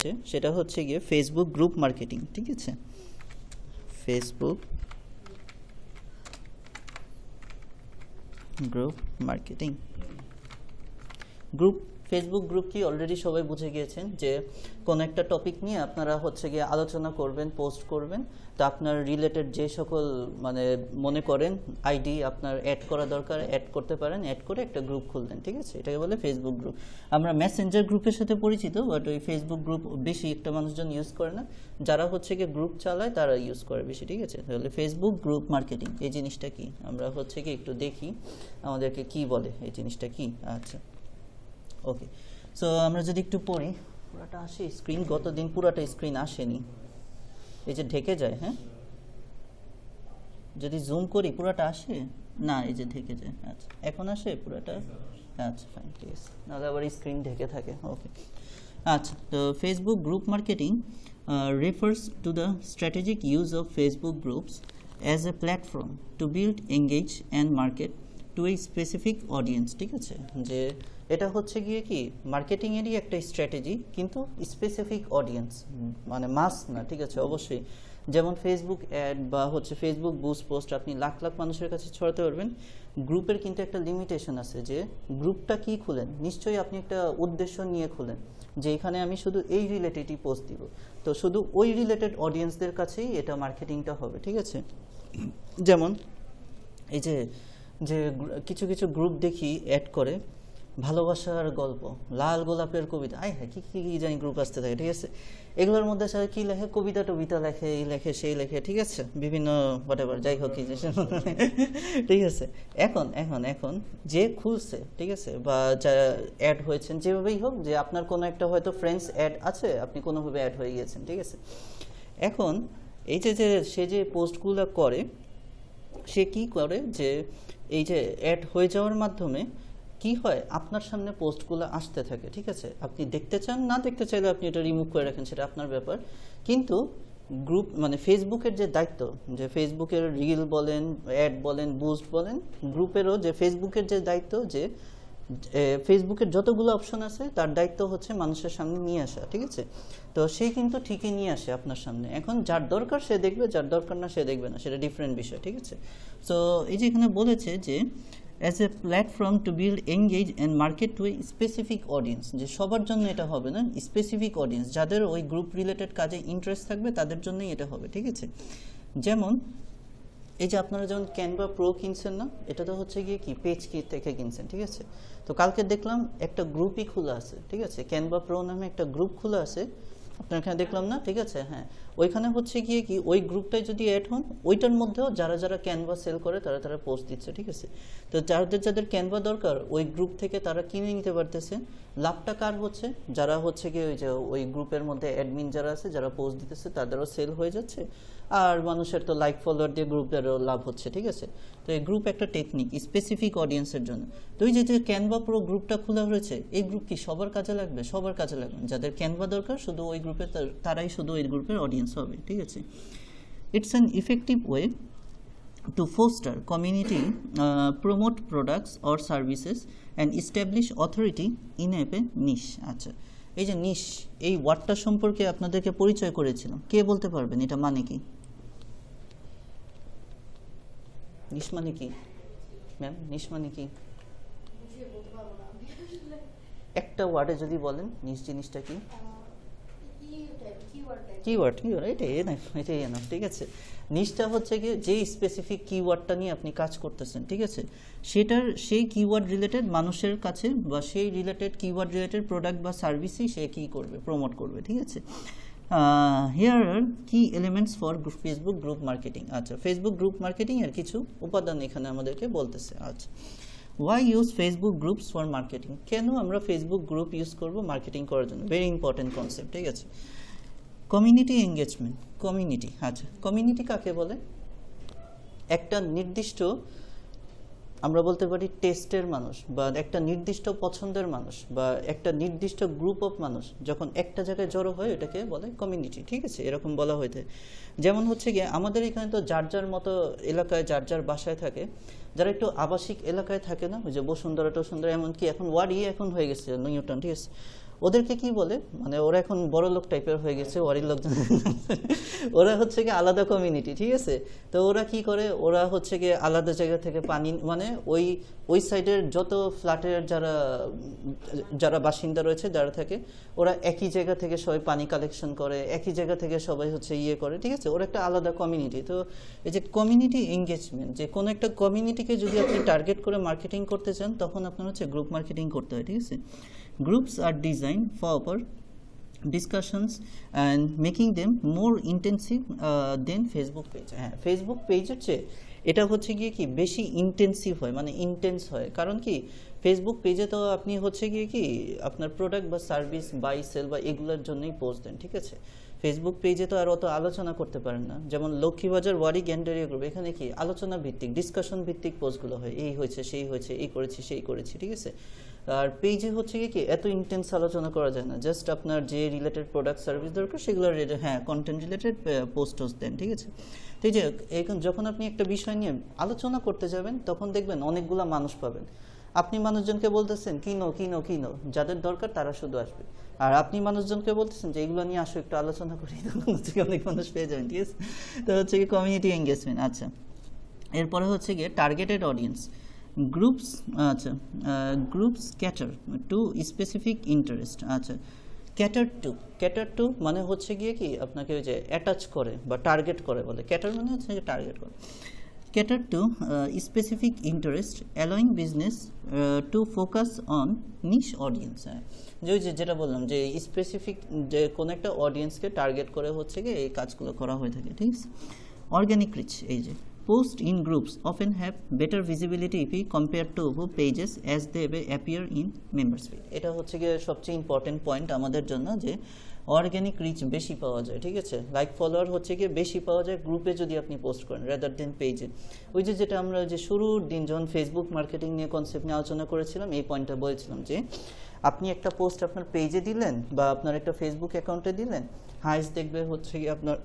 হচ্ছে সেটা হচ্ছে গিয়ে ফেসবুক গ্রুপ মার্কেটিং, ঠিক আছে? Facebook group marketing. Group Facebook group কি অলরেডি সবাই বুঝে গিয়েছেন যে কোন একটা টপিক নিয়ে আপনারা হচ্ছে গিয়ে আলোচনা করবেন, পোস্ট করবেন, তো আপনার রিলেটেড যে সকল মানে মনে করেন আইডি আপনার অ্যাড করা দরকার অ্যাড করতে পারেন, অ্যাড করে একটা গ্রুপ খুললেন, ঠিক আছে? এটাকে বলে ফেসবুক গ্রুপ। আমরা মেসেঞ্জার গ্রুপের সাথে পরিচিত, বাট ওই ফেসবুক গ্রুপ বেশি একটা মানুষজন ইউজ করে না, যারা হচ্ছে গিয়ে গ্রুপ চালায় তারা ইউজ করে বেশি, ঠিক আছে? তাহলে ফেসবুক গ্রুপ মার্কেটিং এই জিনিসটা কি আমরা হচ্ছে কি একটু দেখি আমাদেরকে কি বলে এই জিনিসটা কি। আচ্ছা, ওকে, সো আমরা যদি একটু পড়ি, পুরাটা আসে স্ক্রিন, গতদিন পুরাটা স্ক্রিন আসেনি, এই যে ঢেকে যায়, হ্যাঁ যদি জুম করি পুরাটা আসে না, এই যে ঢেকে যায়। আচ্ছা, এখন আসে পুরাটা? আচ্ছা ফাইন, ঠিক আছে, নাহলে আবার স্ক্রিন ঢেকে থাকে। ওকে, আচ্ছা, তো Facebook group marketing refers to the strategic use of Facebook groups as a platform to build, engage and market to a specific audience, ঠিক আছে? যে এটা হচ্ছে গিয়ে কি মার্কেটিংয়েরই একটা স্ট্র্যাটেজি, কিন্তু স্পেসিফিক অডিয়েন্স, মানে মাস না, ঠিক আছে? অবশ্যই যেমন ফেসবুক অ্যাড বা হচ্ছে ফেসবুক বুস্ট পোস্ট আপনি লাখ লাখ মানুষের কাছে ছড়াতে পারবেন, গ্রুপের কিন্তু একটা লিমিটেশন আছে, যে গ্রুপটা কি খুলেন নিশ্চয়ই আপনি একটা উদ্দেশ্য নিয়ে খুলেন, যে এখানে আমি শুধু এই রিলেটেডই পোস্ট দিব, তো শুধু ওই রিলেটেড অডিয়েন্সদের কাছেই এটা মার্কেটিংটা হবে, ঠিক আছে? যেমন এই যে যে কিছু কিছু গ্রুপ দেখি অ্যাড করে ভালোবাসার গল্প, লাল গোলাপের কবিতা, আয় হ্যাঁ কী কী কী জানি গ্রুপ আসতে থাকে, ঠিক আছে? এগুলোর মধ্যে সবাই কী লেখে, কবিতা টবিতা লেখে, এই লেখে সেই লেখে, ঠিক আছে? বিভিন্ন হোয়াটএভার, যাই হোক, ঠিক আছে? এখন এখন এখন যে খুলছে, ঠিক আছে, বা যা অ্যাড হয়েছেন যেভাবেই হোক, যে আপনার কোনো একটা হয়তো ফ্রেন্ডস অ্যাড আছে, আপনি কোনোভাবে অ্যাড হয়ে গিয়েছেন, ঠিক আছে? এখন এই যে যে সে যে পোস্টগুলো করে, সে কি করে যে এই যে অ্যাড হয়ে যাওয়ার মাধ্যমে কি হয়, আপনার সামনে পোস্টগুলো আসতে থাকে, ঠিক আছে? আপনি দেখতে চান, না দেখতে চাইলে আপনি এটা রিমুভ করে রাখেন, সেটা আপনার ব্যাপার। কিন্তু গ্রুপ মানে ফেসবুকের যে দায়িত্ব, যে ফেসবুকের রিল বলেন, অ্যাড বলেন, বুস্ট বলেন, গ্রুপেরও যে ফেসবুকের যে দায়িত্ব, যে ফেসবুকের যতগুলো অপশন আছে তার দায়িত্ব হচ্ছে মানুষের সামনে নিয়ে আসা, ঠিক আছে? তো সে কিন্তু ঠিকই নিয়ে আসে আপনার সামনে, এখন যার দরকার সে দেখবে, যার দরকার না সে দেখবে না, সেটা ডিফারেন্ট বিষয়, ঠিক আছে? সো এই যে এখানে বলেছে যে as a platform to build, engage and market to a specific audience, যে সবার জন্য এটা হবে না, স্পেসিফিক অডিয়েন্স যাদের ওই গ্রুপ রিলেটেড কাজে ইন্টারেস্ট থাকবে তাদের জন্যই এটা হবে, ঠিক আছে? যেমন এই যে আপনারা যেমন ক্যানভা প্রো কিনছেন না, এটা তো হচ্ছে গিয়ে কি পেজ কি থেকে কিনছেন, ঠিক আছে? তো কালকে দেখলাম একটা গ্রুপই খোলা আছে, ঠিক আছে? ক্যানভা প্রো নামে একটা গ্রুপ খোলা আছে, আপনার এখানে দেখলাম না, ঠিক আছে? হ্যাঁ, ওইখানে হচ্ছে গিয়ে কি ওই গ্রুপটায় যদি অ্যাড হন, ওইটার মধ্যেও যারা যারা ক্যানভা সেল করে তারা তারা পোস্ট দিচ্ছে, ঠিক আছে? তো যাদের যাদের ক্যানভা দরকার ওই গ্রুপ থেকে তারা কিনে নিতে পারতেছে। লাভটা কার হচ্ছে? যারা হচ্ছে গিয়ে ওই যে ওই গ্রুপের মধ্যে অ্যাডমিন যারা আছে, যারা পোস্ট দিতেছে, তাদেরও সেল হয়ে যাচ্ছে, আর মানুষের তো লাইক ফলোয়ার দিয়ে গ্রুপেরও লাভ হচ্ছে, ঠিক আছে? তো এই গ্রুপ একটা টেকনিক স্পেসিফিক অডিয়েন্সের জন্য। তো এই যে যে ক্যানভা প্রো গ্রুপটা খোলা হয়েছে, এই গ্রুপ কি সবার কাজে লাগবে? সবার কাজে লাগবে, যাদের ক্যানভা দরকার শুধু ওই গ্রুপের তারাই শুধু ওই গ্রুপের অডিয়েন্স হবে, ঠিক আছে? It's an effective way to foster community, promote products or services and establish authority in a niche. আচ্ছা, এই যে নিশ, এই ওয়ার্ডটা সম্পর্কে আপনাদেরকে পরিচয় করেছিলাম, কে বলতে পারবেন এটা মানে কি? নিশ মানে কি ম্যাম? নিশ মানে কি? একটা ওয়ার্ডে যদি বলেন নিশ জিনিসটা কি? কিওয়ার্ড, এটাই না, ঠিক আছে? নিশটা হচ্ছে গিয়ে যে স্পেসিফিক কিওয়ার্ডটা নিয়ে আপনি কাজ করতেছেন, ঠিক আছে? সেটার সেই কিওয়ার্ড রিলেটেড মানুষের কাছে বা সেই রিলেটেড কিওয়ার্ড রিলেটেড প্রোডাক্ট বা সার্ভিসই সে কী করবে, প্রমোট করবে, ঠিক আছে? Here are key elements for Facebook group marketing. আচ্ছা, ফেসবুক গ্রুপ মার্কেটিং এর কিছু উপাদান এখানে আমাদেরকে বলতেছে। আচ্ছা, why use Facebook groups for marketing? কেন আমরা ফেসবুক গ্রুপ ইউজ করব মার্কেটিং করার জন্য? ভেরি ইম্পর্টেন্ট কনসেপ্ট, ঠিক আছে? Community engagement. কমিউনিটি, আচ্ছা, কমিউনিটি কাকে বলে? একটা নির্দিষ্ট, আমরা বলতে পারি টেস্টের মানুষ, বা একটা নির্দিষ্ট পছন্দের মানুষ, বা একটা নির্দিষ্ট গ্রুপ অফ মানুষ যখন একটা জায়গায় জড়ো হয় এটাকে বলে কমিউনিটি, ঠিক আছে? এরকম বলা হয়ে থাকে। যেমন হচ্ছে গিয়ে আমাদের এখানে তো যার যার মতো এলাকায় যার যার বাসায় থাকে, যারা একটু আবাসিক এলাকায় থাকে না, ওই যে বসুন্ধরা টসুন্ধরা, এমনকি এখন ওয়ার্ডই এখন হয়ে গেছে নিউটন, ঠিক আছে? ওদেরকে কি বলে, মানে ওরা এখন বড় লোক টাইপের হয়ে গেছে, ওয়ারির লোকজন ওরা হচ্ছে গিয়ে আলাদা কমিউনিটি, ঠিক আছে। তো ওরা কি করে, ওরা হচ্ছে গিয়ে আলাদা জায়গা থেকে পানি, মানে ওই সাইডের যত ফ্ল্যাটের যারা বাসিন্দা রয়েছে, যারা থাকে, ওরা একই জায়গা থেকে সবাই পানি কালেকশন করে, একই জায়গা থেকে সবাই হচ্ছে ইয়ে করে, ঠিক আছে। ওরা একটা আলাদা কমিউনিটি। তো এই যে কমিউনিটি এঙ্গেজমেন্ট, যে কোনো একটা কমিউনিটিকে যদি আপনি টার্গেট করে মার্কেটিং করতে চান, তখন আপনার হচ্ছে গ্রুপ মার্কেটিং করতে হয়, ঠিক আছে। Groups are design for discussions and making them more intensive than Facebook page. হ্যাঁ, ফেসবুক পেজের চেয়ে এটা হচ্ছে গিয়ে কি বেশি ইন্টেন্সিভ হয়, মানে ইন্টেন্স হয়। কারণ কি, ফেসবুক পেজে তো আপনি হচ্ছে গিয়ে কি আপনার প্রোডাক্ট বা সার্ভিস বাই সেল বা এগুলোর জন্যই পোস্ট দেন, ঠিক আছে। ফেসবুক পেজে তো আর অত আলোচনা করতে পারেন না। যেমন লক্ষ্মীবাজার ওয়ারি গ্যান্ডারিয়া গ্রুপ, এখানে কি আলোচনা ভিত্তিক, ডিসকাশন ভিত্তিক পোস্টগুলো হয়, এই হয়েছে সেই হয়েছে, এই করেছি সেই করেছি, ঠিক আছে। আর পেজে হচ্ছে কি এত ইন্টেন্স আলোচনা করা যায় না, জাস্ট আপনার যে রিলেটেড প্রোডাক্ট সার্ভিস দরকার সেগুলো হ্যাঁ কন্টেন্ট রিলেটেড পোস্ট দেন, ঠিক আছে। তো এই যে এখন যখন আপনি একটা বিষয় নিয়ে আলোচনা করতে যাবেন, তখন দেখবেন অনেকগুলো মানুষ পাবেন। আপনি মানুষজনকে বলতেছেন কিনো কিনো কিনো, যাদের দরকার তারা শুধু আসবে। আর আপনি মানুষজনকে বলতেছেন যে এগুলো নিয়ে আসো একটু আলোচনা করি, তখন হচ্ছে অনেক মানুষ পেয়ে যাবেন, ঠিক আছে। তো হচ্ছে কি কমিউনিটি এঙ্গেজমেন্ট। আচ্ছা, এরপরে হচ্ছে গিয়ে টার্গেটেড অডিয়েন্স। গ্রুপস, আচ্ছা, groups cater two specific interest. আচ্ছা, ক্যাটার টু মানে হচ্ছে গিয়ে কি আপনাকে ওই যে অ্যাটাচ করে বা টার্গেট করে বলে। ক্যাটার মানে হচ্ছে যে টার্গেট করে। cater to specific interest, allowing business to focus on niche audience. যেটা বললাম যে স্পেসিফিক যে কোন একটা অডিয়েন্সকে টার্গেট করে হচ্ছে কি এই কাজগুলো করা হয়ে থাকে, ঠিক আছে। অর্গানিক রিচ, এই যে post in groups often have better visibility if we compare to pages as they appear in members page. এটা হচ্ছে গিয়ে সবচেয়ে ইম্পর্টেন্ট পয়েন্ট আমাদের জন্য, যে অর্গানিক রিচ বেশি পাওয়া যায়, ঠিক আছে। লাইক ফলোয়ার হচ্ছে গিয়ে বেশি পাওয়া যায় গ্রুপে যদি আপনি পোস্ট করেন রাদার দেন পেজে। ওই যেটা আমরা যে শুরুর দিন যখন ফেসবুক মার্কেটিং নিয়ে কনসেপ্ট নিয়ে আলোচনা করেছিলাম, এই পয়েন্টটা বলেছিলাম যে আপনি একটা পোস্ট আপনার পেজে দিলেন বা আপনার একটা ফেসবুক অ্যাকাউন্টে দিলেন, হাইস্ট দেখবে হচ্ছে গিয়ে আপনার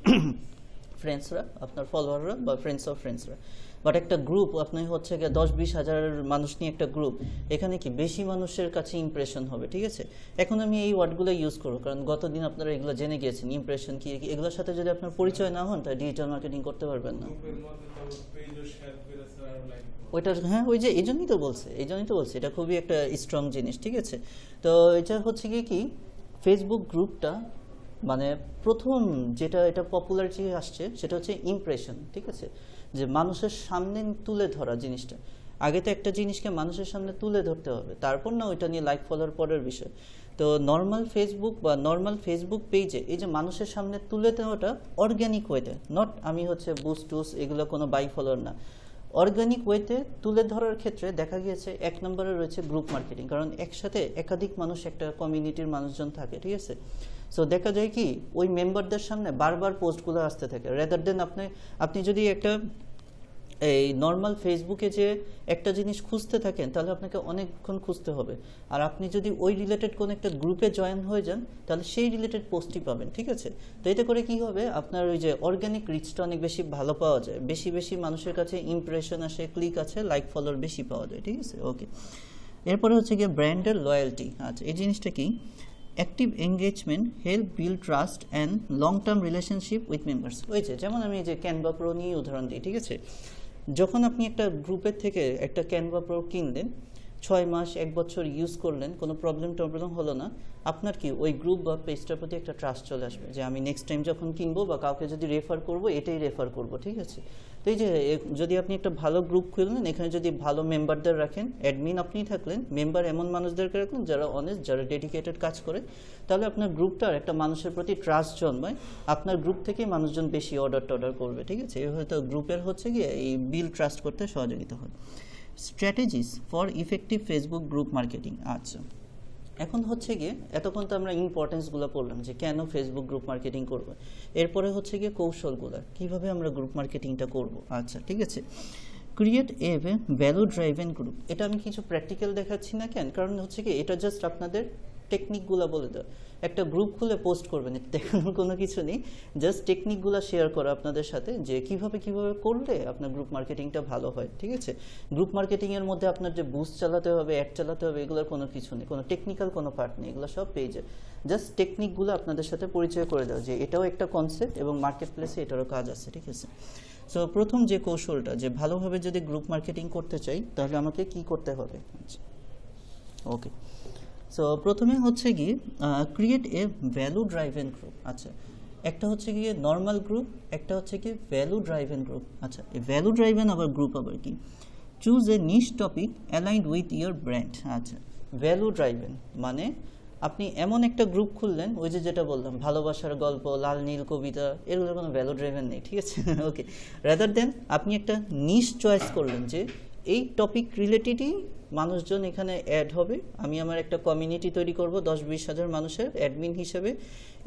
ফ্রেন্ডসরা, আপনার ফলোয়াররা বা ফ্রেন্ডস অফ ফ্রেন্ডসরা। বাট একটা গ্রুপ আপনি হচ্ছে গিয়ে 10-20 হাজার মানুষ নিয়ে একটা গ্রুপ, এখানে কি বেশি মানুষের কাছে ইমপ্রেশন হবে, ঠিক আছে। এখন আমি এই ওয়ার্ডগুলো ইউজ করবো কারণ গতদিন আপনারা এগুলো জেনে গিয়েছেন, ইমপ্রেশন কি, এগুলোর সাথে যদি আপনার পরিচয় না হন তাহলে ডিজিটাল মার্কেটিং করতে পারবেন না। ওইটার হ্যাঁ, ওই যে এই জন্যই তো বলছে এটা খুবই একটা স্ট্রং জিনিস, ঠিক আছে। তো এটা হচ্ছে কি ফেসবুক গ্রুপটা মানে প্রথম যেটা এটা পপুলারিটি আসছে সেটা হচ্ছে ইমপ্রেশন, ঠিক আছে। যে মানুষের সামনে তুলে ধরা জিনিসটা, আগে তো একটা জিনিসকে মানুষের সামনে তুলে ধরতে হবে, তারপর না ওইটা নিয়ে লাইক ফলোয়ার পরের বিষয়। তো নর্মাল ফেসবুক বা নর্মাল ফেসবুক পেজে এই যে মানুষের সামনে তুলে দেওয়াটা অর্গ্যানিক ওয়েতে, নট আমি হচ্ছে বুস্ট টুস এগুলো কোনো বাই ফলোয়ার না, অর্গানিক ওয়েতে তুলে ধরার ক্ষেত্রে দেখা গিয়েছে 1 নম্বরে রয়েছে গ্রুপ মার্কেটিং। কারণ একসাথে একাধিক মানুষ একটা কমিউনিটির মানুষজন থাকে, ঠিক আছে। সো দেখা যায় কি ওই মেম্বারদের সামনে বারবার পোস্টগুলো আসতে থাকে, রেদার দেন আপনি যদি একটা এই নর্মাল ফেসবুকে যে একটা জিনিস খুঁজতে থাকেন তাহলে আপনাকে অনেকক্ষণ খুঁজতে হবে। আর আপনি যদি ওই রিলেটেড কোনো একটা গ্রুপে জয়েন হয়ে যান তাহলে সেই রিলেটেড পোস্টই পাবেন, ঠিক আছে। তো এতে করে কি হবে, আপনার ওই যে অর্গানিক রিচটা অনেক বেশি ভালো পাওয়া যায়, বেশি মানুষের কাছে ইমপ্রেশন আসে, ক্লিক আছে, লাইক ফলোয়ার বেশি পাওয়া যায়, ঠিক আছে। ওকে, এরপরে হচ্ছে গিয়ে ব্র্যান্ডের লয়্যালটি। আচ্ছা, এই জিনিসটা কি, active engagement help build trust and long term relationship with members. ওই যে যেমন আমি যে ক্যানভা প্রো নিয়ে উদাহরণ দিই, ঠিক আছে। যখন আপনি একটা গ্রুপের থেকে একটা ক্যানভা প্রো কিনলেন, 6 মাস 1 বছর ইউজ করলেন, কোনো প্রবলেম হলো না, আপনার কি ওই গ্রুপ বা পেজটার প্রতি একটা ট্রাস্ট চলে আসবে যে আমি নেক্সট টাইম যখন কিনবো বা কাউকে যদি রেফার করব এটাই রেফার করব, ঠিক আছে। তো এই যে যদি আপনি একটা ভালো গ্রুপ খুললেন, এখানে যদি ভালো মেম্বারদের রাখেন, অ্যাডমিন আপনিই থাকলেন, মেম্বার এমন মানুষদেরকে রাখলেন যারা অনেস্ট, যারা ডেডিকেটেড কাজ করে, তাহলে আপনার গ্রুপটার একটা মানুষের প্রতি ট্রাস্ট জন্মায়, আপনার গ্রুপ থেকেই মানুষজন বেশি অর্ডার করবে, ঠিক আছে। এই হয়তো গ্রুপের হচ্ছে গিয়ে এই বিল ট্রাস্ট করতে সহযোগিতা হয়। Strategies for effective Facebook group marketing. আচ্ছা, এখন হচ্ছে গিয়ে এতক্ষণ তো আমরা ইম্পর্টেন্সগুলো পড়লাম যে কেন ফেসবুক গ্রুপ মার্কেটিং করবো, এরপরে হচ্ছে গিয়ে কৌশলগুলো কিভাবে আমরা গ্রুপ মার্কেটিংটা করব। আচ্ছা, ঠিক আছে। Create a value driven group, এটা আমি কিছু প্র্যাকটিক্যাল দেখাচ্ছি না কেন, কারণ হচ্ছে কি এটা জাস্ট আপনাদের টেকনিকগুলো বলে দাও। একটা গ্রুপ খুলে পোস্ট করবেন, এটা দেখানোর কোনো কিছু নেই, জাস্ট টেকনিকগুলো শেয়ার করা আপনাদের সাথে যে কিভাবে করলে আপনার গ্রুপ মার্কেটিংটা ভালো হয়। ঠিক আছে, গ্রুপ মার্কেটিংয়ের মধ্যে আপনার যে বুস্ট চালাতে হবে, অ্যাড চালাতে হবে, এগুলোর কোনো কিছু নেই, কোনো টেকনিক্যাল কোনো পার্ট নেই, এগুলো সব পেজে জাস্ট টেকনিকগুলো আপনাদের সাথে পরিচয় করে দাও যে এটাও একটা কনসেপ্ট এবং মার্কেট প্লেসে এটারও কাজ আছে। ঠিক আছে, সো প্রথম যে কৌশলটা, যে ভালোভাবে যদি গ্রুপ মার্কেটিং করতে চাই তাহলে আমাকে কি করতে হবে। আচ্ছা, ওকে, সো প্রথমে হচ্ছে গিয়ে create a value driven group. আচ্ছা, একটা হচ্ছে গিয়ে নর্মাল গ্রুপ, একটা হচ্ছে কি ভ্যালু ড্রাইভেন গ্রুপ। আচ্ছা, এই ভ্যালু ড্রাইভেন আবার গ্রুপ আবার কি, choose a niche topic aligned with your brand. আচ্ছা, ভ্যালু ড্রাইভেন মানে আপনি এমন একটা গ্রুপ খুললেন, ওই যে যেটা বললাম ভালোবাসার গল্প, লাল নীল কবিতা, এগুলোর কোনো ভ্যালু ড্রাইভেন নেই। ঠিক আছে, ওকে, রাদার দেন আপনি একটা নিশ চয়েস করলেন যে এই টপিক রিলেটেডই মানুষজন এখানে অ্যাড হবে, আমি আমার একটা কমিউনিটি তৈরি করব 10-20 হাজার মানুষের অ্যাডমিন হিসেবে,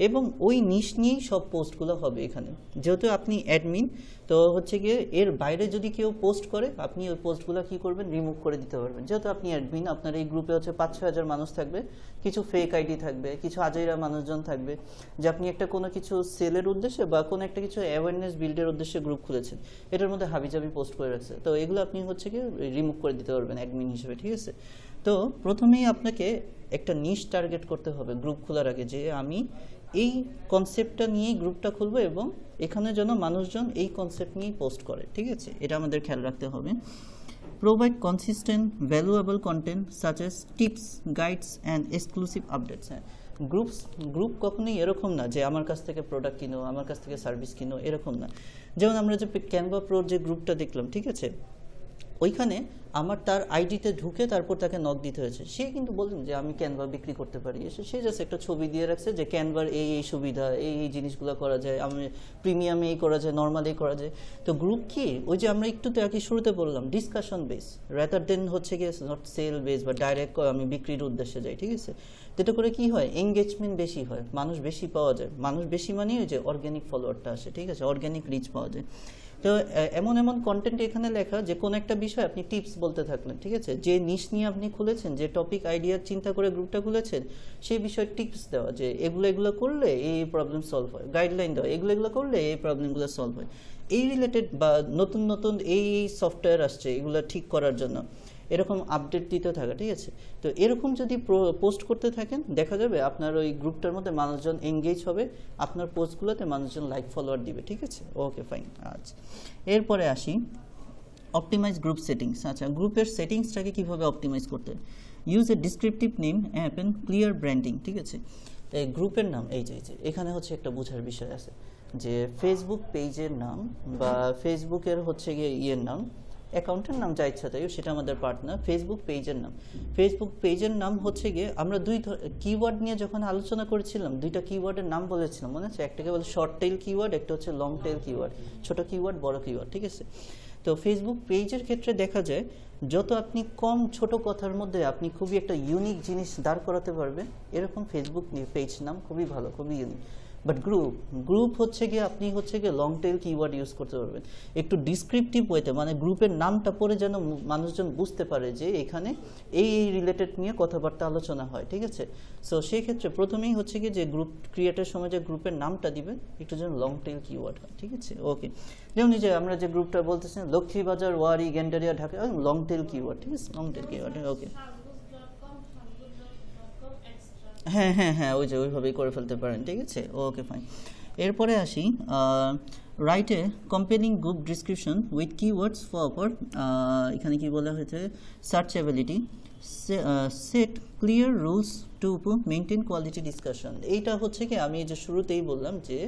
এবং ওই নিশ নিয়েই সব পোস্টগুলো হবে এখানে। যেহেতু আপনি অ্যাডমিন, তো হচ্ছে গিয়ে এর বাইরে যদি কেউ পোস্ট করে আপনি ওই পোস্টগুলো কী করবেন, রিমুভ করে দিতে পারবেন। যেহেতু আপনি অ্যাডমিন, আপনার এই গ্রুপে হচ্ছে 5-6 হাজার মানুষ থাকবে, কিছু ফেক আইডি থাকবে, কিছু আজাইরা মানুষজন থাকবে, যে আপনি একটা কোনো কিছু সেলের উদ্দেশ্যে বা কোনো একটা কিছু অ্যাওয়ারনেস বিল্ডের উদ্দেশ্যে গ্রুপ খুলেছেন, এটার মধ্যে হাবিজাবি পোস্ট করে রাখছে, তো এগুলো আপনি হচ্ছে গিয়ে রিমুভ করে দিতে পারবেন অ্যাডমিন হিসেবে। ঠিক আছে, তো প্রথমেই আপনাকে একটা নিশ টার্গেট করতে হবে গ্রুপ খোলার আগে, যে আমি এই কনসেপ্টটা নিয়েই গ্রুপটা খুলবো এবং এখানে যেন মানুষজন এই কনসেপ্ট নিয়েই পোস্ট করে। ঠিক আছে, এটা আমাদের খেয়াল রাখতে হবে। Provide consistent valuable content such as tips, guides and exclusive updates. হ্যাঁ, গ্রুপ কখনোই এরকম না যে আমার কাছ থেকে প্রোডাক্ট কিনো, আমার কাছ থেকে সার্ভিস কিনো, এরকম না। যেমন আমরা যে ক্যানভা প্রোর যে গ্রুপটা দেখলাম, ঠিক আছে, ওইখানে আমার তার আইডিতে ঢুকে তারপর তাকে নক দিতে হয়েছে, সে কিন্তু বললেন যে আমি ক্যানভা বিক্রি করতে পারি, সে জাস্ট একটা ছবি দিয়ে রাখছে যে ক্যানভার এই এই সুবিধা, এই এই জিনিসগুলো করা যায়, আমি প্রিমিয়ামে এই করা যায়, নর্মালি করা যায়। তো গ্রুপ কি, ওই যে আমরা একটু তো আর কি শুরুতে বললাম, ডিসকাশন বেস রাদার দেন হচ্ছে গিয়ে নট সেল বেস বা ডাইরেক্ট আমি বিক্রির উদ্দেশ্যে যাই। ঠিক আছে, যেটা করে কি হয়, এঙ্গেজমেন্ট বেশি হয়, মানুষ বেশি পাওয়া যায়, মানুষ বেশি মানে ওই যে অর্গ্যানিক ফলোয়ারটা আসে। ঠিক আছে, অর্গ্যানিক রিচ পাওয়া যায়। তো এমন এমন কন্টেন্ট এখানে লেখা যে কোনো একটা বিষয় আপনি টিপস বলতে থাকলেন। ঠিক আছে, যে নিশ নিয়ে আপনি খুলেছেন, যে টপিক আইডিয়া চিন্তা করে গ্রুপটা খুলেছেন, সেই বিষয়ে টিপস দেওয়া যে এগুলো করলে এই প্রবলেম সলভ হয়, গাইডলাইন দেওয়া এগুলো করলে এই প্রবলেমগুলো সলভ হয়, এই রিলেটেড বা নতুন এই সফটওয়্যার আসছে এগুলো ঠিক করার জন্য, এরকম আপডেট দিতে থাকা। ঠিক আছে, তো এরকম যদি পোস্ট করতে থাকেন, দেখা যাবে আপনার ওই গ্রুপটার মধ্যে মানুষজন এঙ্গেজ হবে, আপনার পোস্টগুলোতে মানুষজন লাইক ফলোয়ার দিবে। ঠিক আছে, ওকে ফাইন। আচ্ছা, এরপরে আসি অপটিমাইজ গ্রুপ সেটিংস। আচ্ছা, গ্রুপের সেটিংসটাকে কীভাবে অপটিমাইজ করতে, use a descriptive name app and clear branding. ঠিক আছে, এই গ্রুপের নাম এই যে এখানে হচ্ছে একটা বোঝার বিষয় আছে, যে ফেসবুক পেজের নাম বা ফেসবুকের হচ্ছে গিয়ে ইয়ের নাম, অ্যাকাউন্টের নাম যা ইচ্ছা তাই, সেটা আমাদের পার্ট না। ফেসবুক পেজের নাম হচ্ছে গিয়ে, আমরা দুই কিওয়ার্ড নিয়ে যখন আলোচনা করেছিলাম, দুইটা কিওয়ার্ডের নাম বলেছিলাম, মনে আছে, একটাকে বলে শর্ট টেল কিওয়ার্ড, একটা হচ্ছে লং টেল কিওয়ার্ড, ছোট কিওয়ার্ড বড় কিওয়ার্ড। ঠিক আছে, তো ফেসবুক পেজের ক্ষেত্রে দেখা যায় যত আপনি কম ছোট কথার মধ্যে আপনি খুবই একটা ইউনিক জিনিস দাঁড় করাতে পারবেন, এরকম ফেসবুক পেজ নাম খুবই ভালো, খুবই ইউনিক। বাট গ্রুপ হচ্ছে গিয়ে আপনি হচ্ছে গিয়ে লং টেল কিওয়ার্ড ইউজ করতে পারবেন, একটু ডিসক্রিপটিভ ওয়েতে, মানে গ্রুপের নামটা পড়ে যেন মানুষজন বুঝতে পারে যে এখানে এই রিলেটেড নিয়ে কথাবার্তা আলোচনা হয়। ঠিক আছে, সো সেই ক্ষেত্রে প্রথমেই হচ্ছে গিয়ে যে গ্রুপ ক্রিয়েটের সময় যে গ্রুপের নামটা দিবেন একটু যেন লং টেল কিওয়ার্ড হয়। ঠিক আছে, ওকে, যেমন যে আমরা যে গ্রুপটা বলতেছি Lakshmibazar, Wari, Gandaria, Dhaka, long tail keyword. ঠিক আছে, লং টেল কিওয়ার্ড, ওকে, হ্যাঁ ওই যে ওইভাবেই করে ফেলতে পারেন। ঠিক আছে, ওকে ফাইন। এরপরে আসি right a compelling group description with keywords for এখানে কি বলা হয়েছে, searchability, set clear rules to maintain quality discussion. এইটা হচ্ছে কি আমি যে শুরুতেই বললাম যে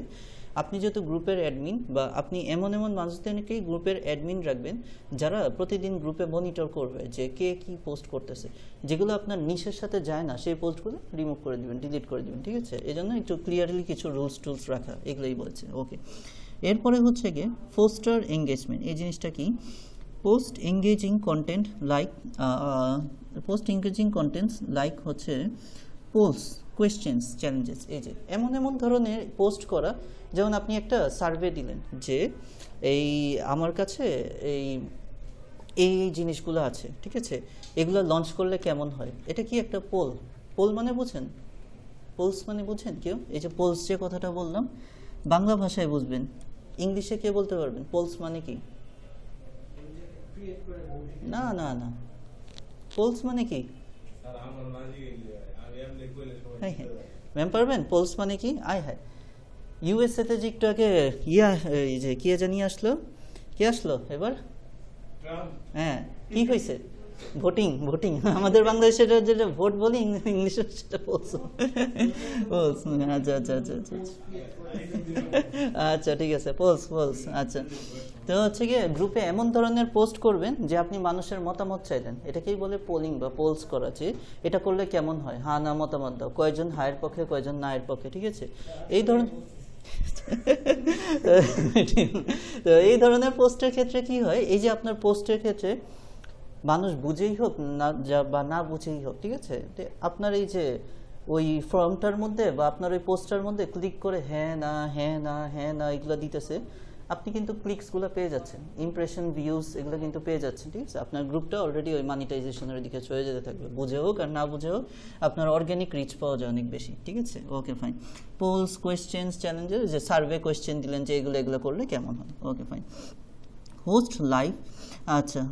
আপনি যেহেতু গ্রুপের অ্যাডমিন বা আপনি এমন মানুষদেরকেই গ্রুপের অ্যাডমিন রাখবেন যারা প্রতিদিন গ্রুপে মনিটর করবে যে কে কি পোস্ট করতেছে, যেগুলো আপনার নিশের সাথে যায় না সেই পোস্টগুলো রিমুভ করে দিবেন, ডিলিট করে দিবেন। ঠিক আছে, এই জন্য একটু ক্লিয়ারলি কিছু টুলস রাখা, এগুলোই বলছে। ওকে, এরপরে হচ্ছে গিয়ে ফোস্টার এঙ্গেজমেন্ট। এই জিনিসটা কি, পোস্ট এঙ্গেজিং কন্টেন্টস লাইক হচ্ছে পোলস, কোয়েশ্চেন্স, চ্যালেঞ্জেস। এই যে এমন ধরনের পোস্ট করা, যেমন আপনি একটা সার্ভে দিলেন যে এই আমার কাছে এই জিনিসগুলো আছে, ঠিক আছে, এগুলো লঞ্চ করলে কেমন হয়, এটা কি একটা পোল, পোল মানে বুঝেন? পোলস মানে বুঝেন কেউ? এই যে পোলস যে কথাটা বললাম, বাংলা ভাষায় বুঝবেন, ইংলিশে কে বলতে পারবেন পোলস মানে কি? না না না, পোলস মানে কি? ম্যাম পারবেন পোলস মানে কি? আয় হায়, ইউএসএ তে যে একটু আগে এই যে কে জানি আসলো, কে আসলো এবার? হ্যাঁ, কি হয়েছে? ভোটিং ভোটিং আমাদের বাংলাদেশে যেটা ভোট বলি, ইংলিশে সেটা পোলস। পোলস, আচ্ছা আচ্ছা আচ্ছা আচ্ছা আচ্ছা, ঠিক আছে, পোলস পোলস। আচ্ছা, তো হচ্ছে গিয়ে গ্রুপে এমন ধরনের পোস্ট করবেন যে আপনি মানুষের মতামত চাইলেন, এটাকেই বলে পোলিং বা পোলস করা। যে এটা করলে কেমন হয়, হ্যাঁ না মতামত দাও, কয়জন হায়ের পক্ষে কয়জন না এর পক্ষে, ঠিক আছে? এই ধরনের তো এই ধরনের পোস্টের ক্ষেত্রে কি হয়, এই যে আপনার পোস্টের ক্ষেত্রে মানুষ বুঝেই হোক না বা না বুঝেই হোক, ঠিক আছে, আপনার এই যে ওই ফর্মটার মধ্যে বা আপনার ওই পোস্টার মধ্যে ক্লিক করে হ্যাঁ না হ্যাঁ না হ্যাঁ না এগুলো দিতেছে, আপনি কিন্তু ক্লিকসগুলো পেয়ে যাচ্ছেন, ইমপ্রেশন ভিউজ এগুলো কিন্তু পেয়ে যাচ্ছেন, ঠিক আছে? আপনার গ্রুপটা অলরেডি ওই মনিটাইজেশনের দিকে চলে যেতে থাকবে, বুঝে হোক আর না বুঝে হোক, আপনার অর্গ্যানিক রিচ পাওয়া যায় অনেক বেশি, ঠিক আছে? Okay fine. Polls, questions, challenges, যে সার্ভে কোয়েশ্চেন দিলেন যে এগুলো করলে কেমন হয়, ওকে ফাইন। হোস্ট লাইভ, আচ্ছা,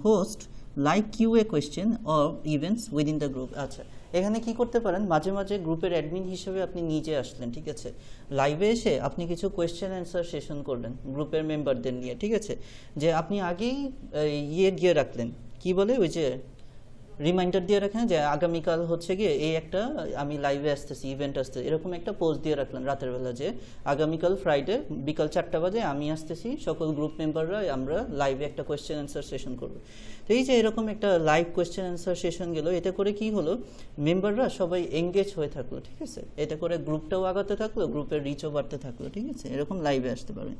host like QA question or events within the group. আচ্ছা, এখানে কি করতে পারেন, মাঝে মাঝে গ্রুপের অ্যাডমিন হিসেবে আপনি নিজে আসলেন, ঠিক আছে? লাইভে এসে আপনি কিছু কোয়েশ্চেন অ্যান্সার সেশন করলেন গ্রুপের মেম্বারদের নিয়ে, ঠিক আছে? যে আপনি আগেই দিয়ে রাখলেন, কি বলে ওই যে রিমাইন্ডার দিয়ে রাখেন যে আগামীকাল হচ্ছে গিয়ে এই একটা আমি লাইভে আসতেছি, ইভেন্ট আসতেছি, এরকম একটা পোস্ট দিয়ে রাখলেন রাতের বেলা যে আগামীকাল ফ্রাইডে বিকাল 4টা বাজে আমি আসতেছি, সকল গ্রুপ মেম্বাররা আমরা লাইভে একটা কোয়েশ্চেন অ্যান্সার সেশন করবো। তো এই যে এরকম একটা লাইভ কোয়েশ্চেন অ্যান্সার সেশন গেল, এতে করে কি হলো, মেম্বাররা সবাই এঙ্গেজ হয়ে থাকলো, ঠিক আছে? এতে করে গ্রুপটাও আগাতে থাকলো, গ্রুপের রিচও বাড়তে থাকলো, ঠিক আছে? এরকম লাইভে আসতে পারে।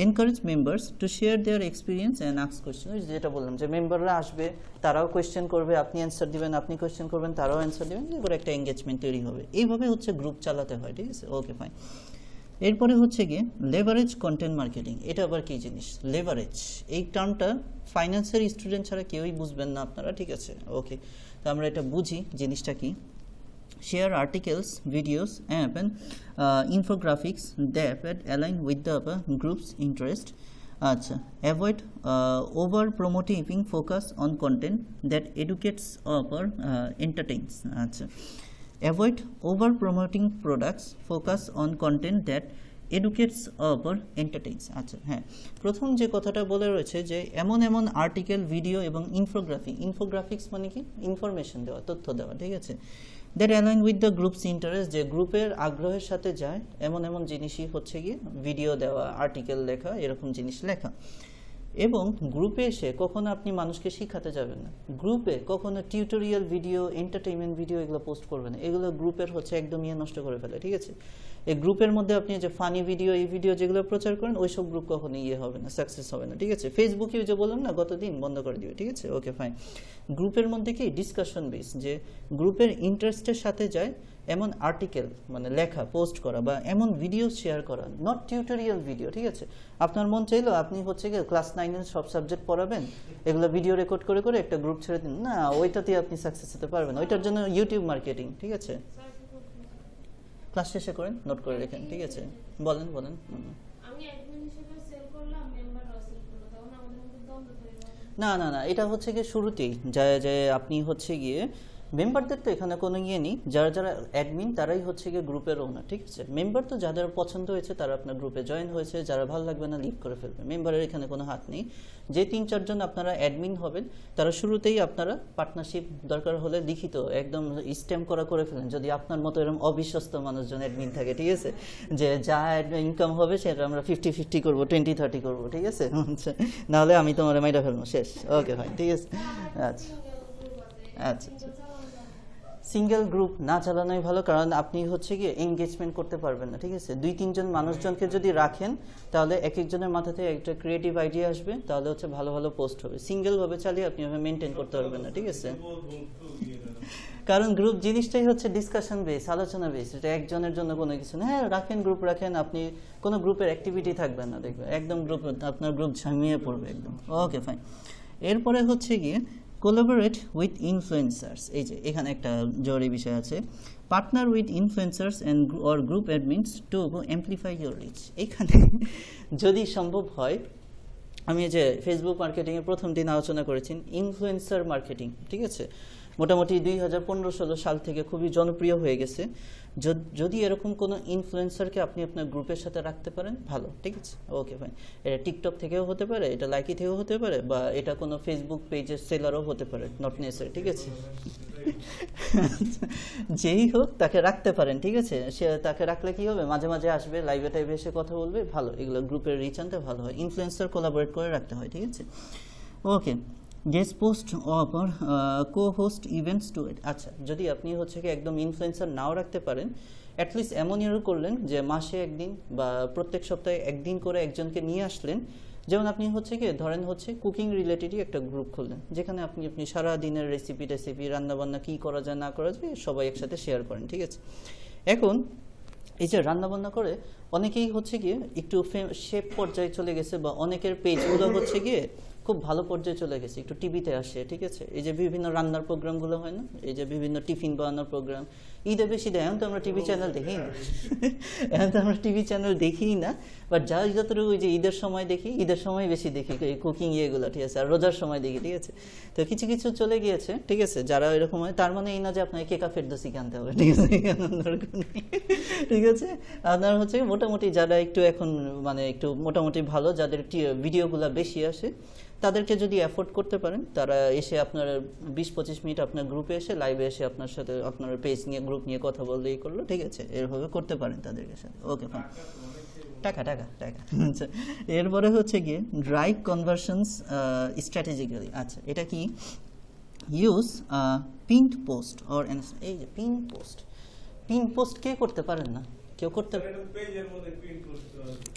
Encourage members to share there experience and ask question, যেটা বললাম যে মেম্বাররা আসবে, তারাও কোয়েশ্চেন করবে, আপনি অ্যান্সার দিবেন, আপনি কোয়েশ্চেন করবেন, তারাও অ্যান্সার দিবেন, এরপরে একটা এঙ্গেজমেন্ট তৈরি হবে। এইভাবে হচ্ছে গ্রুপ চালাতে হয়, ঠিক আছে? Okay fine. এরপরে হচ্ছে গিয়ে লেভারেজ কন্টেন্ট মার্কেটিং। এটা আবার কি জিনিস লেভারেজ? এই টার্মটা ফাইন্যান্সের স্টুডেন্ট ছাড়া কেউই বুঝবেন না আপনারা, ঠিক আছে? ওকে, তো আমরা এটা বুঝি জিনিসটা কি। Share articles, videos, and infographics that align with the group's interest. Acha. Avoid over promoting, focus on content that educates or entertains. Acha. Avoid over promoting products, focus on content that educates or entertains. আচ্ছা, হ্যাঁ, প্রথম যে কথাটা বলে রয়েছে যে এমন এমন আর্টিকেল, ভিডিও এবং ইনফোগ্রাফিক্স মানে কি, ইনফরমেশন দেওয়া, তথ্য দেওয়া, ঠিক আছে? That align with the groups interest, যে গ্রুপের আগ্রহের সাথে যায় এমন এমন জিনিসই হচ্ছে গিয়ে ভিডিও দেওয়া, আর্টিকেল লেখা, এরকম জিনিস লেখা। এবং গ্রুপে এসে কখনো আপনি মানুষকে শিখাতে যাবেন না, গ্রুপে কখনো টিউটোরিয়াল ভিডিও, এন্টারটেইনমেন্ট ভিডিও এগুলো পোস্ট করবেন না, এগুলো গ্রুপের হচ্ছে একদম নষ্ট করে ফেলে, ঠিক আছে? এই গ্রুপের মধ্যে আপনি যে ফানি ভিডিও, এই ভিডিও যেগুলো প্রচার করেন, ওইসব গ্রুপ কখনো হবে না, সাকসেস হবে না, ঠিক আছে? ফেসবুকে যে বললাম না গতদিন, বন্ধ করে দিবে, ঠিক আছে? Okay fine. গ্রুপের মধ্যে কি ডিসকাশন বেস, যে গ্রুপের ইন্টারেস্টের সাথে যায় এমন আর্টিকেল মানে লেখা, পোস্ট করা, বা এমন ভিডিও শেয়ার করা, নট টিউটোরিয়াল ভিডিও, ঠিক আছে? আপনার মন চাইলো আপনি হচ্ছে গিয়ে ক্লাস 9-এর সব সাবজেক্ট পড়াবেন, এগুলো ভিডিও রেকর্ড করে করে একটা গ্রুপ ছেড়ে দিন না, ওইটাতে আপনি সাকসেস হতে পারবেন, ওইটার জন্য ইউটিউব মার্কেটিং, ঠিক আছে? ক্লাস শেষে করেন, নোট করে রেখেন, ঠিক আছে? বলেন বলেন। না না না, এটা হচ্ছে গিয়ে শুরুতেই যে আপনি হচ্ছে গিয়ে মেম্বারদের তো এখানে কোনো নেই, যারা যারা অ্যাডমিন তারাই হচ্ছে গিয়ে গ্রুপের ওনার, ঠিক আছে? মেম্বার তো যাদের পছন্দ হয়েছে তারা আপনার গ্রুপে জয়েন হয়েছে, যারা ভালো লাগবে না লিভ করে ফেলবে, মেম্বারের এখানে কোনো হাত নেই। যে 3-4 জন আপনারা অ্যাডমিন হবেন, তারা শুরুতেই আপনারা পার্টনারশিপ দরকার হলে লিখিত একদম স্ট্যাম্প করে ফেলেন, যদি আপনার মতো এরকম অবিশ্বস্ত মানুষজন অ্যাডমিন থাকে, ঠিক আছে? যে যা ইনকাম হবে সেটা আমরা 50-50 করবো, 20-30 করবো, ঠিক আছে? আচ্ছা, নাহলে আমি তোমার মাইরা ফেলবো, শেষ। ওকে ভাই, ঠিক আছে? আচ্ছা আচ্ছা আচ্ছা, সিঙ্গেল গ্রুপ না চালানোই ভালো, কারণ আপনি হচ্ছে গিয়ে এঙ্গেজমেন্ট করতে পারবেন না, ঠিক আছে? 2-3 জন মানুষজনকে যদি রাখেন, তাহলে এক একজনের মাথাতে একটা ক্রিয়েটিভ আইডিয়া আসবে, তাহলে হচ্ছে ভালো ভালো পোস্ট হবে। সিঙ্গেল ভাবে চালিয়ে আপনি ভাবে মেনটেন করতে পারবেন না, ঠিক আছে? কারণ গ্রুপ জিনিসটাই হচ্ছে ডিসকাশন বেস, আলোচনা বেস, এটা একজনের জন্য কোনো কিছু না। হ্যাঁ রাখেন, গ্রুপ রাখেন, আপনি কোনো গ্রুপের অ্যাক্টিভিটি থাকবে না, দেখবেন একদম গ্রুপ, আপনার গ্রুপ ঝামিয়ে পড়বে একদম। ওকে ফাইন। এরপরে হচ্ছে গিয়ে কোলাবোরেট উইথ ইনফ্লুয়েন্সার্স, এই যে এখানে একটা জরুরি বিষয় আছে, partner with influencers and or group admins to amplify your reach. এখানে যদি সম্ভব হয়, আমি যে ফেসবুক মার্কেটিংয়ের প্রথম দিন আলোচনা করেছি ইনফ্লুয়েন্সার মার্কেটিং, ঠিক আছে, মোটামুটি 2015-16 সাল থেকে খুবই জনপ্রিয় হয়ে গেছে। যদি এরকম কোনো ইনফ্লুয়েন্সারকে আপনি আপনার গ্রুপের সাথে রাখতে পারেন ভালো, ঠিক আছে, ওকে ফাইন। এটা টিকটক থেকেও হতে পারে, এটা লাইকি থেকেও হতে পারে, বা এটা কোনো ফেসবুক পেজের সেলারও হতে পারে, নট নেসেসারি, ঠিক আছে। যেই হোক তাকে রাখতে পারেন, ঠিক আছে। সে তাকে রাখলে কি হবে, মাঝে মাঝে আসবে, লাইভে টাইভে এসে কথা বলবে, ভালো, এগুলো গ্রুপের রিচ আনতে ভালো হয়। ইনফ্লুয়েন্সার কোলাবোরেট করে রাখতে হয়, ঠিক আছে, okay. Guest post or co host events to it. আচ্ছা, যদি আপনি হচ্ছে কি একদম ইনফ্লুয়েন্সার নাও রাখতে পারেন, অ্যাটলিস্ট এমন ইয়েরও করলেন যে মাসে একদিন বা প্রত্যেক সপ্তাহে একদিন করে একজনকে নিয়ে আসলেন। যেমন আপনি হচ্ছে কি ধরেন হচ্ছে কুকিং রিলেটেডই একটা গ্রুপ খুললেন, যেখানে আপনি সারা দিনের রেসিপি রান্নাবান্না কী করা যায় না করা যায় সবাই একসাথে শেয়ার করেন, ঠিক আছে। এখন এই যে রান্নাবান্না করে অনেকেই হচ্ছে গিয়ে একটু শেপ পর্যায়ে চলে গেছে, বা অনেকের পেজগুলো হচ্ছে গিয়ে খুব ভালো পর্যায়ে চলে গেছে, একটু টিভিতে আসে, ঠিক আছে। এই যে বিভিন্ন রান্নার প্রোগ্রামগুলো হয় না, এই যে বিভিন্ন টিফিন বানানোর প্রোগ্রাম, ঈদে বেশি দেয়। এখন তো আমরা টিভি চ্যানেল দেখি না, এখন তো আমরা টিভি চ্যানেল দেখিই না, বাট যা যতটুকু ওই যে ঈদের সময় দেখি, ঈদের সময় বেশি দেখি এই কুকিং ইয়েগুলো, ঠিক আছে, আর রোজার সময় দেখি, ঠিক আছে। তো কিছু কিছু চলে গিয়েছে, ঠিক আছে, যারা এরকম হয়, তার মানে এই না যে আপনাকে কেকা ফেরদৌসি আনতে হবে, ঠিক আছে, ঠিক আছে। আপনার হচ্ছে মোটামুটি যারা একটু এখন মানে একটু মোটামুটি ভালো, যাদের ভিডিওগুলো বেশি আসে, তাদেরকে যদি অ্যাফোর্ড করতে পারেন, তারা এসে আপনার 20-25 মিনিট আপনার গ্রুপে এসে লাইভে এসে আপনার সাথে আপনার পেজ নিয়ে গ্রুপ নিয়ে কথা বললেই করলো, ঠিক আছে, এরভাবে করতে পারেন তাদেরকে সাথে, ওকে ফাইন। টাকা টাকা টাকা আচ্ছা, এরপরে হচ্ছে গিয়ে ড্রাইভ কনভার্সনস স্ট্র্যাটেজিক্যালি। আচ্ছা, এটা কি, ইউজ পিনড পোস্ট অর এই যে পিন পোস্ট কে করতে পারেন না, কেউ করতে,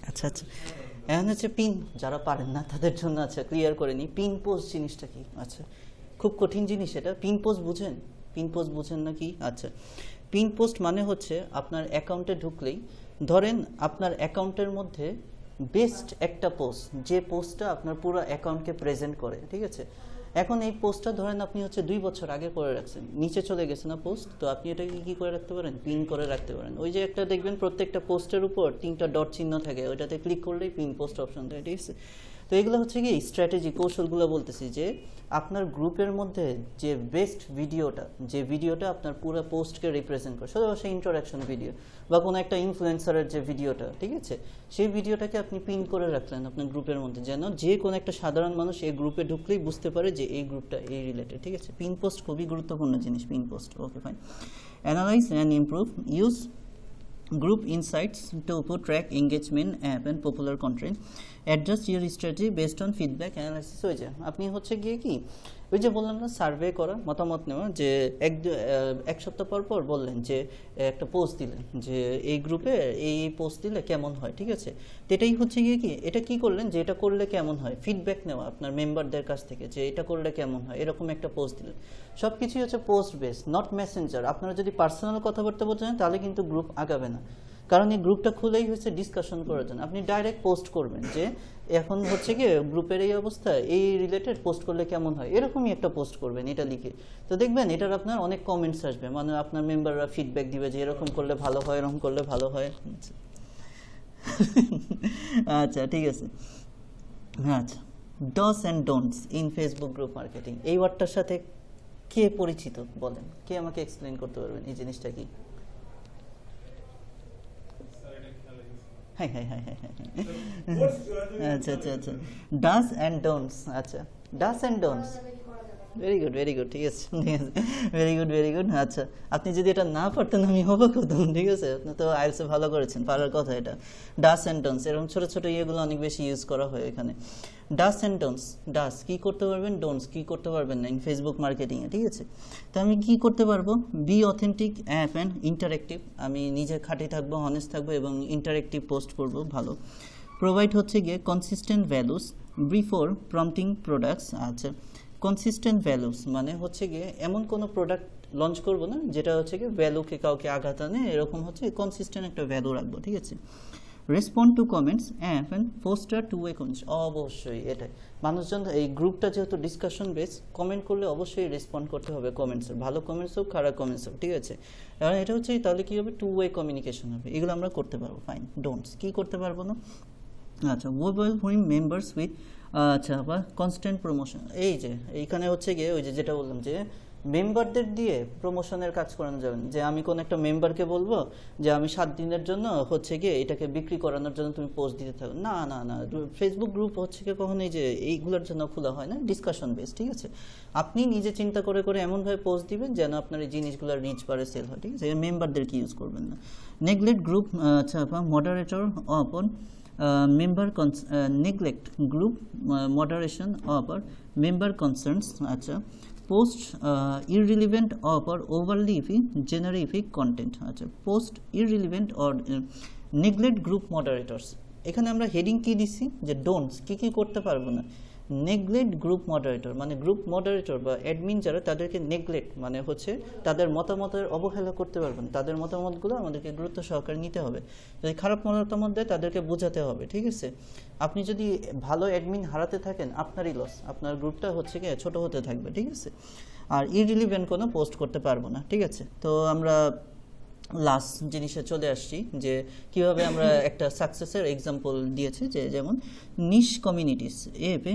আচ্ছা আচ্ছা, এখন হচ্ছে পিন যারা পারেন না তাদের জন্য, আচ্ছা ক্লিয়ার করে নিই, পিন পোস্ট জিনিসটা কি। আচ্ছা, খুব কঠিন জিনিস এটা, পিন পোস্ট বুঝেন, পিন পোস্ট বুঝেন না কি? আচ্ছা, পিন পোস্ট মানে হচ্ছে আপনার অ্যাকাউন্টে ঢুকলেই ধরেন আপনার অ্যাকাউন্টের মধ্যে বেস্ট একটা পোস্ট, যে পোস্টটা আপনার পুরো অ্যাকাউন্টকে প্রেজেন্ট করে, ঠিক আছে। এখন এই পোস্টটা ধরেন আপনি হচ্ছে 2 বছর আগে করে রাখছেন, নিচে চলে গেছে না পোস্ট, তো আপনি এটাকে কি করে রাখতে পারেন, পিন করে রাখতে পারেন। ওই যে একটা দেখবেন প্রত্যেকটা পোস্টের উপর 3টা ডট চিহ্ন থাকে, ওইটাতে ক্লিক করলেই পিন পোস্ট অপশন থাকে, ঠিক আছে। তো এগুলো হচ্ছে কি স্ট্র্যাটেজি, কৌশলগুলো বলতেছি, যে আপনার গ্রুপের মধ্যে যে বেস্ট ভিডিওটা, যে ভিডিওটা আপনার পুরো পোস্টকে রিপ্রেজেন্ট করে, শুধু সেই ইন্টারাকশন ভিডিও বা কোনো একটা ইনফ্লুয়েন্সারের যে ভিডিওটা, ঠিক আছে, সেই ভিডিওটাকে আপনি পিন করে রাখলেন আপনার গ্রুপের মধ্যে, যেন যে কোনো একটা সাধারণ মানুষ এই গ্রুপে ঢুকলেই বুঝতে পারে যে এই গ্রুপটা এই রিলেটেড, ঠিক আছে। পিন পোস্ট খুবই গুরুত্বপূর্ণ জিনিস, pin post, okay fine. Analyse and improve, use group insights to track engagement app and popular content, adjust your strategy based on feedback analysis। হয়ে যায় আপনি হচ্ছে গিয়ে কি ওই যে বললাম না, সার্ভে করা, মতামত নেওয়া, যে এক সপ্তাহ পর পর বললেন যে একটা পোস্ট দিলেন যে এই গ্রুপে এই পোস্ট দিলে কেমন হয়, ঠিক আছে। তো এটাই হচ্ছে গিয়ে কি, এটা কি করলেন যে এটা করলে কেমন হয়, ফিডব্যাক নেওয়া আপনার মেম্বারদের কাছ থেকে যে এটা করলে কেমন হয়, এরকম একটা পোস্ট দিলেন। সব কিছুই হচ্ছে পোস্ট বেস, নট মেসেঞ্জার। আপনারা যদি পার্সোনাল কথাবার্তা বলতে চান তাহলে কিন্তু গ্রুপ আগাবে না, কারণ এই গ্রুপটা খুলেই হচ্ছে ডিসকাশন করার জন্য। আপনি ডাইরেক্ট পোস্ট করবেন যে এখন হচ্ছে কি গ্রুপের এই অবস্থা, এই রিলেটেড পোস্ট করলে কেমন হয়, এরকমই একটা পোস্ট করবেন, এটা লিখে। তো দেখবেন এটার আপনার অনেক কমেন্টস আসবে, মানে আপনার মেম্বাররা ফিডব্যাক দিবে যে এরকম করলে ভালো হয়, এরকম করলে ভালো হয়। আচ্ছা, ঠিক আছে। আচ্ছা, dos and don'ts in Facebook group marketing, এই ওয়ার্ডটার সাথে কে পরিচিত বলেন, কে আমাকে এক্সপ্লেইন করতে পারবেন এই জিনিসটা কি? আচ্ছা আচ্ছা আচ্ছা, ডাস অ্যান্ড ডোন্টস। আচ্ছা, dos and don'ts, very good very good, ঠিক আছে, ভেরি গুড ভেরি গুড। আচ্ছা, আপনি যদি এটা না পারতেন আমি অবাক হতাম, ঠিক আছে, আপনি তো আইএলটিএস ভালো করেছেন, পারার কথা এটা। ডাস অ্যান্ড ডোন্টস, এরকম ছোটো ছোটো ইয়েগুলো অনেক বেশি ইউজ করা হয় এখানে। ডাস অ্যান্ড ডোন্টস, ডাস কী করতে পারবেন, ডোন্টস কী করতে পারবেন না ইন ফেসবুক মার্কেটিংয়ে, ঠিক আছে। তো আমি কী করতে পারবো, be authentic app and interactive, আমি নিজে খাঁটি থাকবো, হনেস্ট থাকবো এবং ইন্টারেক্টিভ পোস্ট করবো, ভালো। প্রোভাইড হচ্ছে গিয়ে consistent values before prompting products. আচ্ছা, কনসিস্টেন্ট ভ্যালুস মানে হচ্ছে গিয়ে এমন কোনো প্রোডাক্ট লঞ্চ করবো না যেটা হচ্ছে গিয়ে ভ্যালুকে কাউকে আঘাত আনে, এরকম হচ্ছে কনসিস্টেন্ট একটা ভ্যালু রাখবো, ঠিক আছে। Respond to comments and foster two way comments. অবশ্যই এটাই, মানুষজন এই গ্রুপটা যেহেতু ডিসকাশন বেস, কমেন্ট করলে অবশ্যই রেসপন্ড করতে হবে কমেন্টসের, ভালো কমেন্টস হোক খারাপ কমেন্টস হোক, ঠিক আছে। কারণ এটা হচ্ছে তাহলে কী হবে, টু ওয়ে কমিউনিকেশন হবে, এগুলো আমরা করতে পারবো। ফাইন, ডোন্টস কী করতে পারবো না? আচ্ছা, ওয়েলকামিং মেম্বার্স উইথ আচ্ছা বা কনস্ট্যান্ট প্রমোশন। এই যে এইখানে হচ্ছে গিয়ে ওই যে যেটা বললাম যে মেম্বারদের দিয়ে প্রমোশনের কাজ করানো যাবে না, যে আমি কোনো একটা মেম্বারকে বলবো যে আমি 7 দিনের জন্য হচ্ছে গিয়ে এটাকে বিক্রি করানোর জন্য তুমি পোস্ট দিতে থাকো, না না না। ফেসবুক গ্রুপ হচ্ছে গিয়ে কখনোই যে এইগুলোর জন্য খোলা হয় না, ডিসকাশন বেস, ঠিক আছে। আপনি নিজে চিন্তা করে করে এমনভাবে পোস্ট দিবেন যেন আপনার এই জিনিসগুলোর রিচ বাড়ে, সেল হয়, ঠিক আছে। মেম্বারদেরকে ইউজ করবেন না। নেগলেক্ট গ্রুপ আচ্ছা বা moderator upon member neglect group moderation or member concerns আচ্ছা post irrelevant or overly generic content আচ্ছা post irrelevant or neglect group moderators। এখানে আমরা হেডিং কি দিছি যে ডোন্টস কি কি করতে পারবো না। নেগলেক্ট গ্রুপ মডারেটর মানে গ্রুপ মডারেটর বা অ্যাডমিন যারা তাদেরকে নেগলেক্ট মানে হচ্ছে তাদের মতামতের অবহেলা করতে পারবেন, তাদের মতামতগুলো আমাদেরকে গুরুত্ব সহকারে নিতে হবে। যদি খারাপ মতামত দেয় তাদেরকে বোঝাতে হবে, ঠিক আছে। আপনি যদি ভালো অ্যাডমিন হারাতে থাকেন আপনারই লস, আপনার গ্রুপটা হচ্ছে কি ছোট হতে থাকবে, ঠিক আছে। আর ইররিলেভেন্ট কোনো পোস্ট করতে পারবো না, ঠিক আছে। তো আমরা লাস্ট জিনিসে চলে আসছি যে কিভাবে আমরা একটা সাকসেসের এক্সাম্পল দিয়েছি, যে যেমন নিশ কমিউনিটিস এপে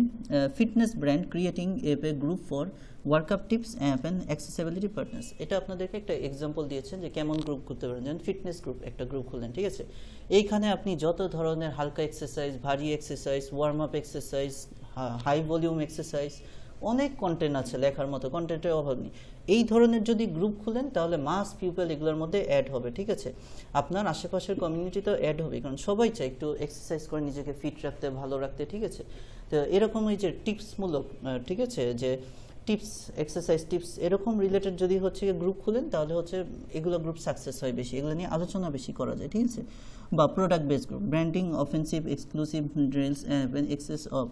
ফিটনেস ব্র্যান্ড ক্রিয়েটিং এপে group for workup tips and accessibility partners. এটা আপনাদেরকে একটা এক্সাম্পল দিয়েছে যে কেমন গ্রুপ করতে পারেন। যেমন ফিটনেস গ্রুপ একটা গ্রুপ খুললেন, ঠিক আছে। এইখানে আপনি যত ধরনের হালকা এক্সারসাইজ, ভারী exercise, warm up exercise, high volume exercise, অনেক কন্টেন্ট আছে, লেখার মতো কন্টেন্টের অভাব নেই। এই ধরনের যদি গ্রুপ খুলেন তাহলে মাস পিপল এগুলোর মধ্যে অ্যাড হবে, ঠিক আছে। আপনার আশেপাশের কমিউনিটিতেও অ্যাড হবে, কারণ সবাই চায় একটু এক্সারসাইজ করে নিজেকে ফিট রাখতে, ভালো রাখতে, ঠিক আছে। তো এরকম ওই যে টিপসমূলক, ঠিক আছে, যে টিপস, এক্সারসাইজ টিপস এরকম রিলেটেড যদি হচ্ছে গ্রুপ খুলেন তাহলে হচ্ছে এগুলো গ্রুপ সাকসেস হয় বেশি, এগুলো নিয়ে আলোচনা বেশি করা যায়, ঠিক আছে। বা product base group, branding, offensive, exclusive drills and access of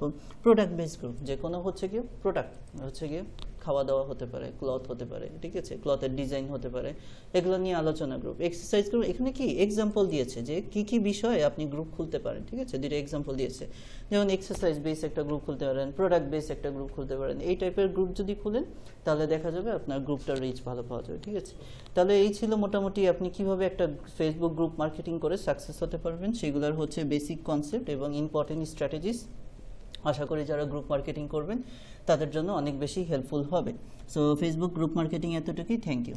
product base group, যে কোনো হচ্ছে গিয়ে প্রোডাক্ট হচ্ছে গিয়ে খাওয়া দাওয়া হতে পারে, ক্লথ হতে পারে, ঠিক আছে, ক্লথের ডিজাইন হতে পারে, এগুলো নিয়ে আলোচনা গ্রুপ। এক্সারসাইজ গ্রুপ এখানে কি এক্সাম্পল দিয়েছে যে কি কি বিষয়ে আপনি গ্রুপ খুলতে পারেন, ঠিক আছে, দুটো এক্সাম্পল দিয়েছে। যেমন এক্সারসাইজ বেস একটা গ্রুপ খুলতে পারেন, প্রোডাক্ট বেস একটা গ্রুপ খুলতে পারেন। এই টাইপের গ্রুপ যদি খুলেন তাহলে দেখা যাবে আপনার গ্রুপটার রিচ ভালো পাওয়া যাবে, ঠিক আছে। তাহলে এই ছিল মোটামুটি আপনি কিভাবে একটা ফেসবুক গ্রুপ মার্কেটিং করে সাকসেস হতে পারবেন, সেগুলোর হচ্ছে বেসিক কনসেপ্ট এবং ইম্পর্টেন্ট স্ট্র্যাটেজিস। আশা করি যারা গ্রুপ মার্কেটিং করবেন তাদের জন্য অনেক বেশি হেল্পফুল হবে। সো ফেসবুক গ্রুপ মার্কেটিং এতটুকুই, থ্যাংক ইউ।